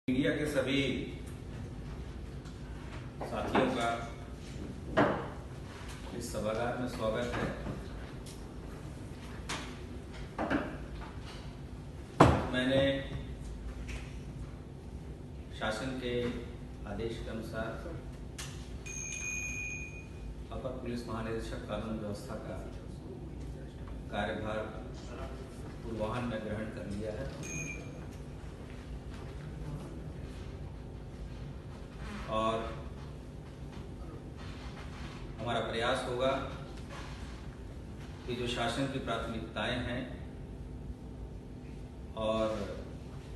Media के सभी साथियों का इस सभागार में स्वागत है। मैंने शासन के आदेश के अनुसार अपर पुलिस महानिदेशक कानून व्यवस्था का कार्यभार पूर्वाह्न में ग्रहण कर लिया है और हमारा प्रयास होगा कि जो शासन की प्राथमिकताएं हैं और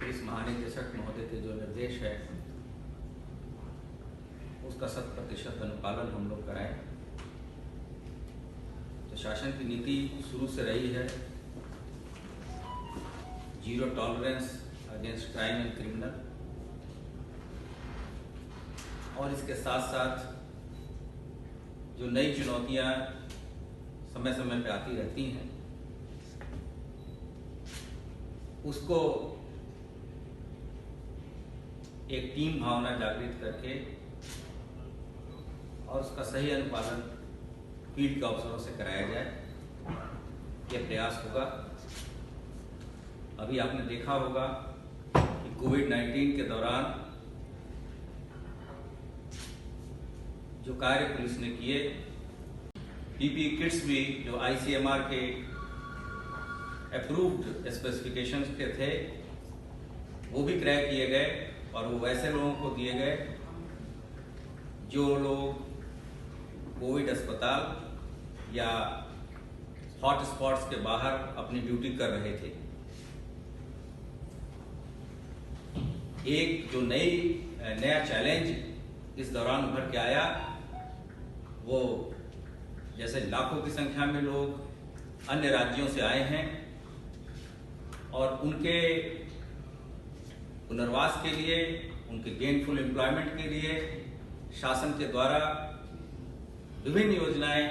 पुलिस महानिदेशक महोदय के जो निर्देश है उसका 100% अनुपालन हम लोग कराएं। तो शासन की नीति शुरू से रही है zero tolerance against crime and criminal, और इसके साथ साथ जो नई चुनौतियां समय समय पे आती रहती हैं उसको एक टीम भावना जागृत करके और उसका सही अनुपालन फील्ड के अफसरों से कराया जाए, यह प्रयास होगा। अभी आपने देखा होगा कि कोविड-19 के दौरान जो कार्य पुलिस ने किए, पीपीई किट्स भी जो आईसीएमआर के अप्रूव्ड स्पेसिफिकेशंस के थे वो भी क्रय किए गए और वो वैसे लोगों को दिए गए जो लोग कोविड अस्पताल या हॉट स्पॉट्स के बाहर अपनी ड्यूटी कर रहे थे। एक जो नया चैलेंज इस दौरान उभर के आया वो जैसे लाखों की संख्या में लोग अन्य राज्यों से आए हैं और उनके पुनर्वास के लिए, उनके गेनफुल एम्प्लॉयमेंट के लिए शासन के द्वारा विभिन्न योजनाएं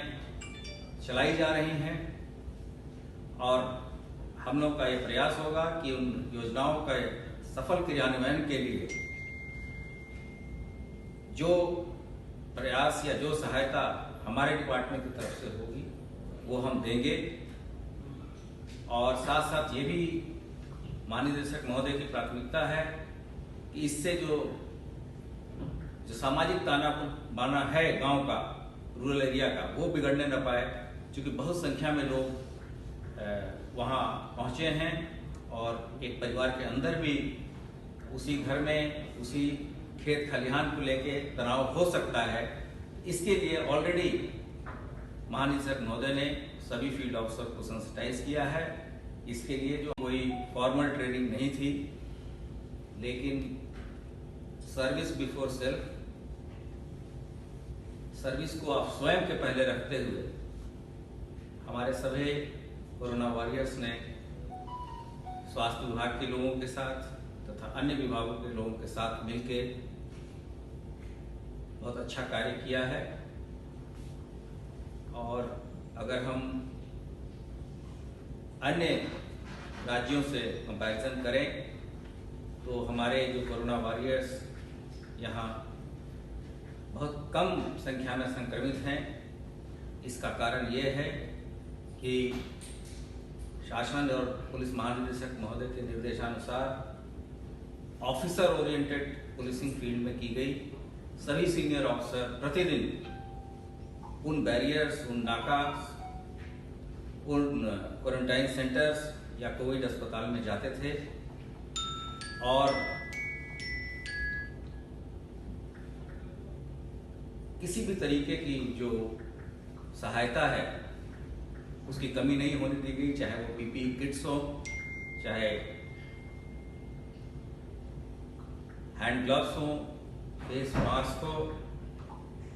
चलाई जा रही हैं और हम लोग का ये प्रयास होगा कि उन योजनाओं का सफल क्रियान्वयन के लिए जो प्रयास या जो सहायता हमारे डिपार्टमेंट की तरफ से होगी वो हम देंगे। और साथ साथ ये भी महानिदेशक महोदय की प्राथमिकता है कि इससे जो सामाजिक ताना बाना है गांव का, रूरल एरिया का, वो बिगड़ने न पाए, क्योंकि बहुत संख्या में लोग वहाँ पहुँचे हैं और एक परिवार के अंदर भी उसी घर में उसी खेत खलिहान को लेके तनाव हो सकता है। इसके लिए ऑलरेडी महानिदेशक महोदय ने सभी फील्ड ऑफिसर को सेंसिटाइज किया है। इसके लिए जो कोई फॉर्मल ट्रेनिंग नहीं थी, लेकिन सर्विस बिफोर सेल्फ, सर्विस को आप स्वयं के पहले रखते हुए हमारे सभी कोरोना वॉरियर्स ने स्वास्थ्य विभाग के लोगों के साथ तथा अन्य विभागों के लोगों के साथ मिलकर बहुत अच्छा कार्य किया है। और अगर हम अन्य राज्यों से कंपैरिजन करें तो हमारे जो कोरोना वॉरियर्स यहाँ बहुत कम संख्या में संक्रमित हैं। इसका कारण ये है कि शासन और पुलिस महानिदेशक महोदय के निर्देशानुसार ऑफिसर ओरिएंटेड पुलिसिंग फील्ड में की गई। सभी सीनियर ऑफिसर प्रतिदिन उन बैरियर्स, उन नाका, उन क्वारंटाइन सेंटर्स या कोविड अस्पताल में जाते थे और किसी भी तरीके की जो सहायता है उसकी कमी नहीं होने दी गई, चाहे वो पीपीई किट्स हो, चाहे हैंड ग्लव्स हो, फेस मास्क हो,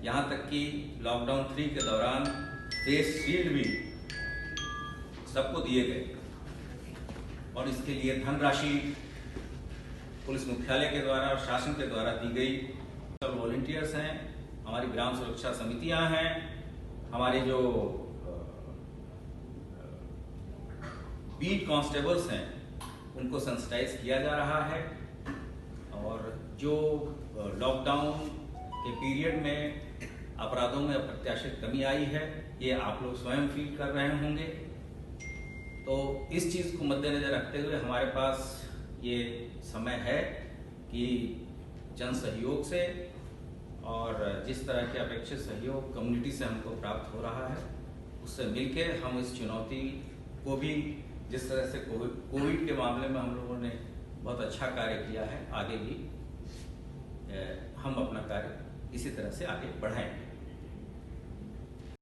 यहाँ तक कि लॉकडाउन 3 के दौरान फेस शील्ड भी सबको दिए गए। और इसके लिए धनराशि पुलिस मुख्यालय के द्वारा और शासन के द्वारा दी गई। वॉलंटियर्स हैं, हमारी ग्राम सुरक्षा समितियां हैं, हमारे जो बीट कांस्टेबल्स हैं उनको सेंसिटाइज किया जा रहा है और जो लॉकडाउन के पीरियड में अपराधों में अप्रत्याशित कमी आई है, ये आप लोग स्वयं फील कर रहे होंगे। तो इस चीज़ को मद्देनजर रखते हुए हमारे पास ये समय है कि जन सहयोग से और जिस तरह के अपेक्षित सहयोग कम्युनिटी से हमको प्राप्त हो रहा है, उससे मिलके हम इस चुनौती को भी, जिस तरह से कोविड के मामले में हम लोगों ने बहुत अच्छा कार्य किया है, आगे भी हम अपना कार्य इसी तरह से आगे बढ़ाएंगे।